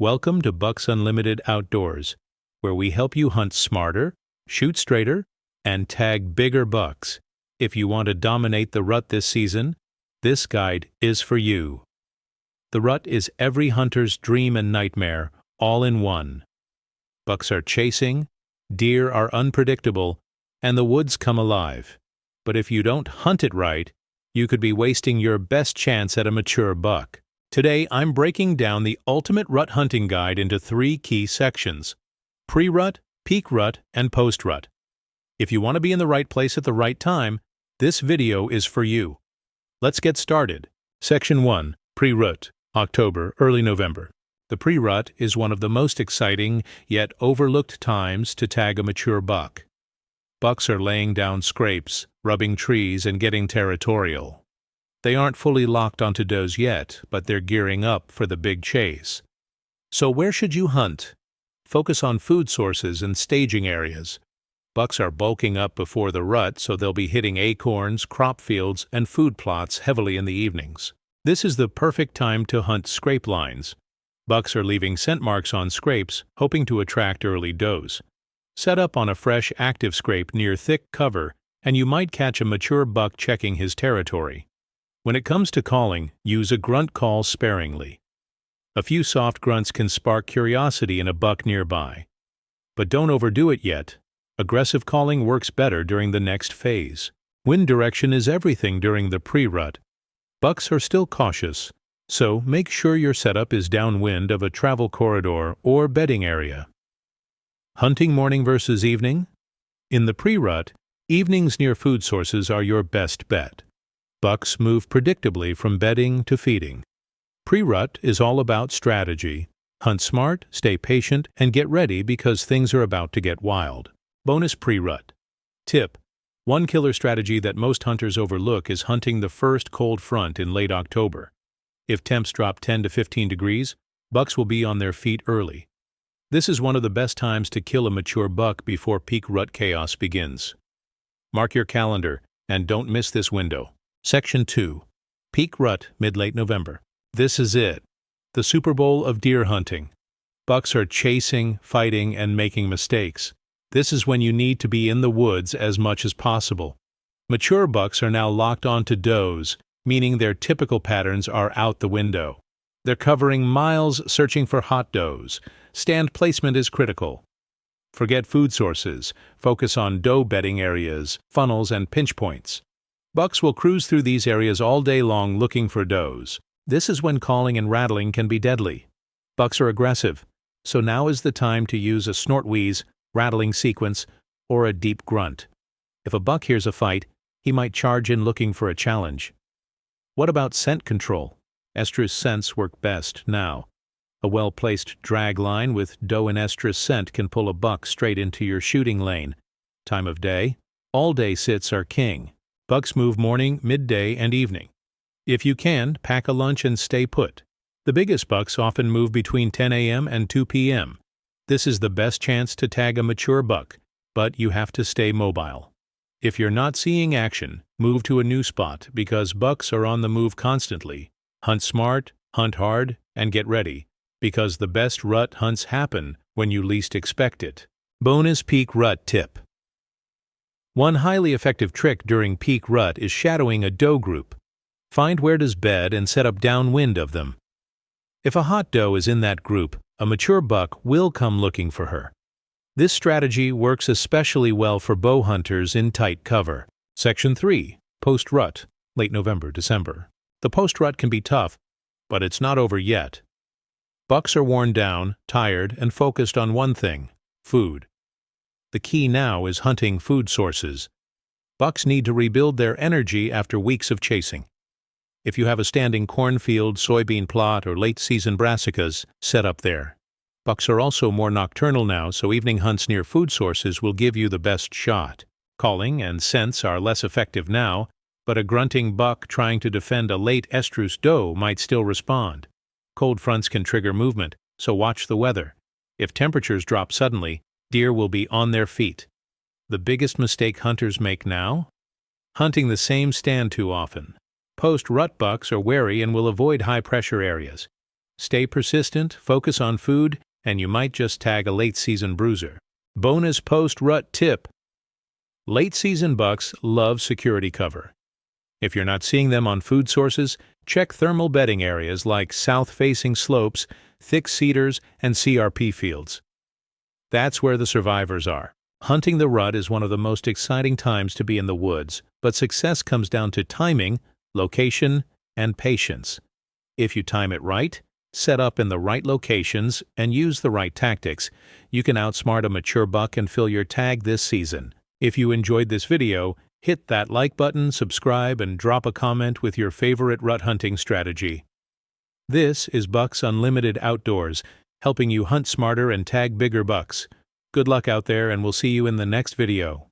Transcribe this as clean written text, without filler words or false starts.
Welcome to Bucks Unlimited Outdoors, where we help you hunt smarter, shoot straighter, and tag bigger bucks. If you want to dominate the rut this season, this guide is for you. The rut is every hunter's dream and nightmare, all in one. Bucks are chasing, deer are unpredictable, and the woods come alive. But if you don't hunt it right, you could be wasting your best chance at a mature buck. Today, I'm breaking down the ultimate rut hunting guide into 3 key sections: pre-rut, peak rut, and post-rut. If you want to be in the right place at the right time, this video is for you. Let's get started. Section 1. Pre-rut, October, early November. The pre-rut is one of the most exciting, yet overlooked times to tag a mature buck. Bucks are laying down scrapes, rubbing trees, and getting territorial. They aren't fully locked onto does yet, but they're gearing up for the big chase. So where should you hunt? Focus on food sources and staging areas. Bucks are bulking up before the rut, so they'll be hitting acorns, crop fields, and food plots heavily in the evenings. This is the perfect time to hunt scrape lines. Bucks are leaving scent marks on scrapes, hoping to attract early does. Set up on a fresh, active scrape near thick cover, and you might catch a mature buck checking his territory. When it comes to calling, use a grunt call sparingly. A few soft grunts can spark curiosity in a buck nearby. But don't overdo it yet. Aggressive calling works better during the next phase. Wind direction is everything during the pre-rut. Bucks are still cautious, so make sure your setup is downwind of a travel corridor or bedding area. Hunting morning versus evening? In the pre-rut, evenings near food sources are your best bet. Bucks move predictably from bedding to feeding. Pre-rut is all about strategy. Hunt smart, stay patient, and get ready because things are about to get wild. Bonus pre-rut. Tip: one killer strategy that most hunters overlook is hunting the first cold front in late October. If temps drop 10 to 15 degrees, bucks will be on their feet early. This is one of the best times to kill a mature buck before peak rut chaos begins. Mark your calendar and don't miss this window. Section 2. Peak rut, mid-late November. This is it. The Super Bowl of deer hunting. Bucks are chasing, fighting, and making mistakes. This is when you need to be in the woods as much as possible. Mature bucks are now locked onto does, meaning their typical patterns are out the window. They're covering miles searching for hot does. Stand placement is critical. Forget food sources. Focus on doe bedding areas, funnels, and pinch points. Bucks will cruise through these areas all day long looking for does. This is when calling and rattling can be deadly. Bucks are aggressive, so now is the time to use a snort wheeze, rattling sequence, or a deep grunt. If a buck hears a fight, he might charge in looking for a challenge. What about scent control? Estrus scents work best now. A well-placed drag line with doe and estrus scent can pull a buck straight into your shooting lane. Time of day? All-day sits are king. Bucks move morning, midday, and evening. If you can, pack a lunch and stay put. The biggest bucks often move between 10 a.m. and 2 p.m. This is the best chance to tag a mature buck, but you have to stay mobile. If you're not seeing action, move to a new spot because bucks are on the move constantly. Hunt smart, hunt hard, and get ready, because the best rut hunts happen when you least expect it. Bonus peak rut tip. One highly effective trick during peak rut is shadowing a doe group. Find where does bed and set up downwind of them. If a hot doe is in that group, a mature buck will come looking for her. This strategy works especially well for bow hunters in tight cover. Section 3. Post-rut, late November, December. The post-rut can be tough, but it's not over yet. Bucks are worn down, tired, and focused on one thing: food. The key now is hunting food sources. Bucks need to rebuild their energy after weeks of chasing. If you have a standing cornfield, soybean plot, or late-season brassicas, set up there. Bucks are also more nocturnal now, so evening hunts near food sources will give you the best shot. Calling and scents are less effective now, but a grunting buck trying to defend a late estrus doe might still respond. Cold fronts can trigger movement, so watch the weather. If temperatures drop suddenly, deer will be on their feet. The biggest mistake hunters make now? Hunting the same stand too often. Post-rut bucks are wary and will avoid high-pressure areas. Stay persistent, focus on food, and you might just tag a late-season bruiser. Bonus post-rut tip. Late-season bucks love security cover. If you're not seeing them on food sources, check thermal bedding areas like south-facing slopes, thick cedars, and CRP fields. That's where the survivors are. Hunting the rut is one of the most exciting times to be in the woods, but success comes down to timing, location, and patience. If you time it right, set up in the right locations, and use the right tactics, you can outsmart a mature buck and fill your tag this season. If you enjoyed this video, hit that like button, subscribe, and drop a comment with your favorite rut hunting strategy. This is Bucks Unlimited Outdoors, helping you hunt smarter and tag bigger bucks. Good luck out there, and we'll see you in the next video.